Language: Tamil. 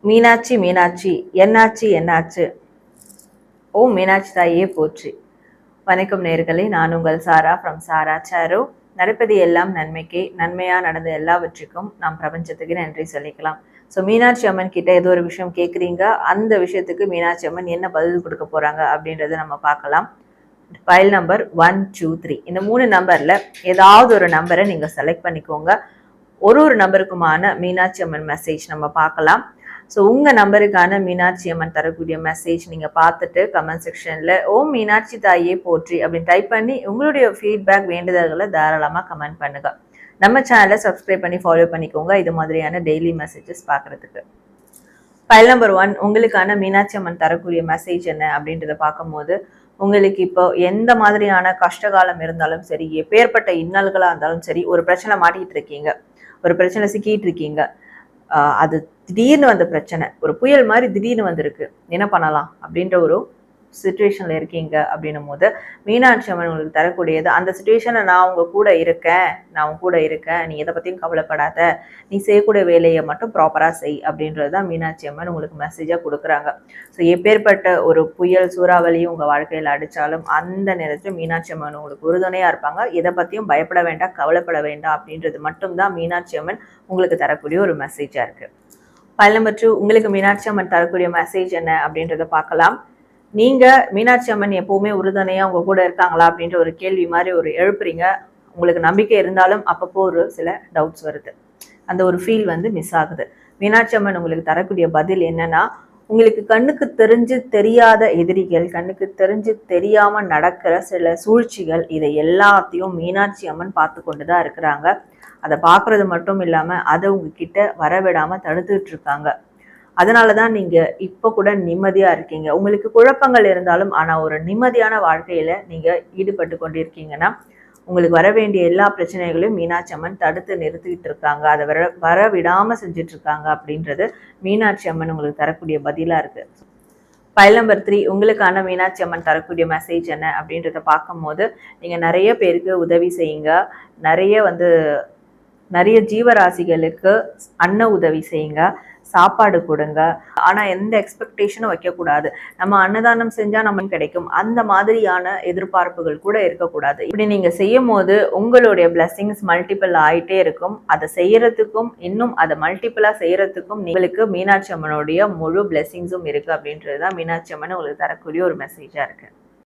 மீனாட்சி மீனாட்சி என்னாச்சு என்னாச்சு? ஓ மீனாட்சி தாயே போற்றி. வணக்கம் நேர்களே, நான் உங்கள் சாரா ஃப்ரம் சாரா சாரோ. நடப்பது எல்லாம் நன்மைக்கே, நன்மையா நடந்த எல்லாவற்றுக்கும் நாம் பிரபஞ்சத்துக்கு நன்றி சொல்லிக்கலாம். ஸோ மீனாட்சி அம்மன் கிட்ட ஏதோ ஒரு விஷயம் கேட்குறீங்க, அந்த விஷயத்துக்கு மீனாட்சி அம்மன் என்ன பதில் கொடுக்க போறாங்க அப்படின்றத நம்ம பார்க்கலாம். ஃபைல் நம்பர் 1, 2, 3 இந்த 3 நம்பர்ல ஏதாவது ஒரு நம்பரை நீங்க செலக்ட் பண்ணிக்கோங்க. ஒரு நம்பருக்குமான மீனாட்சி அம்மன் மெசேஜ் நம்ம பார்க்கலாம். ஸோ உங்கள் நம்பருக்கான மீனாட்சி அம்மன் தரக்கூடிய மெசேஜ் நீங்கள் பார்த்துட்டு கமெண்ட் செக்ஷனில் ஓம் மீனாட்சி தாயே போற்றி அப்படின்னு டைப் பண்ணி உங்களுடைய ஃபீட்பேக் வேண்டுதல்களை தாராளமாக கமெண்ட் பண்ணுங்கள். நம்ம சேனலை சப்ஸ்கிரைப் பண்ணி ஃபாலோ பண்ணிக்கோங்க இது மாதிரியான டெய்லி மெசேஜஸ் பார்க்குறதுக்கு. ஃபைல் நம்பர் 1 உங்களுக்கான மீனாட்சி அம்மன் தரக்கூடிய மெசேஜ் என்ன அப்படின்றத பார்க்கும்போது, உங்களுக்கு இப்போ எந்த மாதிரியான கஷ்டகாலம் இருந்தாலும் சரி, எப்பேற்பட்ட இன்னல்களாக இருந்தாலும் சரி, ஒரு பிரச்சனை மாட்டிக்கிட்டு இருக்கீங்க, ஒரு பிரச்சனை சிக்கிட்டு இருக்கீங்க, அது திடீர்னு வந்த பிரச்சனை ஒரு புயல் மாதிரி திடீர்னு வந்திருக்கு, என்ன பண்ணலாம் அப்படின்ற ஒரு சுச்சுவேஷன்ல இருக்கீங்க அப்படின்னும் போது மீனாட்சி அம்மன் உங்களுக்கு தரக்கூடியது அந்த சுச்சுவேஷனை நான் உங்க கூட இருக்கேன், நான் உங்க கூட இருக்கேன், நீ எதை பத்தியும் கவலைப்படாத, நீ செய்யக்கூடிய வேலையை மட்டும் ப்ராப்பரா செய் அப்படின்றது தான் மீனாட்சி அம்மன் உங்களுக்கு மெசேஜா கொடுக்குறாங்க. ஸோ எப்பேற்பட்ட ஒரு புயல் சூறாவளியும் உங்க வாழ்க்கையில அடிச்சாலும் அந்த நேரத்தில் மீனாட்சி அம்மன் உங்களுக்கு உறுதுணையா இருப்பாங்க. எதை பத்தியும் பயப்பட வேண்டாம், கவலைப்பட வேண்டாம் அப்படின்றது மட்டும்தான் மீனாட்சி அம்மன் உங்களுக்கு தரக்கூடிய ஒரு மெசேஜா இருக்கு. ஃபைல் நம்பர் 2 உங்களுக்கு மீனாட்சி அம்மன் தரக்கூடிய மெசேஜ் என்ன அப்படின்றத பார்க்கலாம். நீங்க மீனாட்சி அம்மன் எப்பவுமே உறுதுணையா உங்க கூட இருக்காங்களா அப்படின்ற ஒரு கேள்வி மாதிரி ஒரு எழுப்புறீங்க. உங்களுக்கு நம்பிக்கை இருந்தாலும் அப்பப்போ ஒரு சில டவுட்ஸ் வருது, அந்த ஒரு ஃபீல் மிஸ் ஆகுது. மீனாட்சி அம்மன் உங்களுக்கு தரக்கூடிய பதில் என்னன்னா, உங்களுக்கு கண்ணுக்கு தெரிஞ்சு தெரியாத எதிரிகள், கண்ணுக்கு தெரிஞ்சு தெரியாம நடக்கிற சில சூழ்ச்சிகள், இதை எல்லாத்தையும் மீனாட்சி அம்மன் பார்த்து கொண்டுதான் இருக்கிறாங்க. அதை பார்க்கறது மட்டும் இல்லாம அதை உங்ககிட்ட வரவிடாம தடுத்துட்டு இருக்காங்க. அதனாலதான் நீங்க இப்ப கூட நிம்மதியா இருக்கீங்க. உங்களுக்கு குழப்பங்கள் இருந்தாலும் ஆனா ஒரு நிம்மதியான வாழ்க்கையில நீங்க ஈடுபட்டு கொண்டிருக்கீங்கன்னா, உங்களுக்கு வர வேண்டிய எல்லா பிரச்சனைகளையும் மீனாட்சி அம்மன் தடுத்து நிறுத்திட்டு இருக்காங்க, அதை வர விடாம செஞ்சுட்டு இருக்காங்க அப்படின்றது மீனாட்சி அம்மன் உங்களுக்கு தரக்கூடிய பதிலா இருக்கு. ஃபைல் நம்பர் 3 உங்களுக்கான மீனாட்சி அம்மன் தரக்கூடிய மெசேஜ் என்ன அப்படின்றத பார்க்கும்போது, நீங்க நிறைய பேருக்கு உதவி செய்யுங்க, நிறைய ஜீவராசிகளுக்கு அன்ன உதவி செய்யுங்க, சாப்பாடு கொடுங்க. ஆனா எந்த எக்ஸ்பெக்டேஷனும் வைக்கக்கூடாது, நம்ம அன்னதானம் செஞ்சா நமக்கு கிடைக்கும் அந்த மாதிரியான எதிர்பார்ப்புகள் கூட இருக்கக்கூடாது. இப்படி நீங்க செய்யும் போது உங்களுடைய பிளெஸிங்ஸ் மல்டிபிள் ஆயிட்டே இருக்கும். அதை செய்யறதுக்கும் இன்னும் அதை மல்டிபிளா செய்யறதுக்கும் உங்களுக்கு மீனாட்சி அம்மனுடைய முழு பிளெஸிங்ஸும் இருக்கு அப்படின்றதுதான் மீனாட்சி அம்மன் உங்களுக்கு தரக்கூடிய ஒரு மெசேஜா இருக்கு.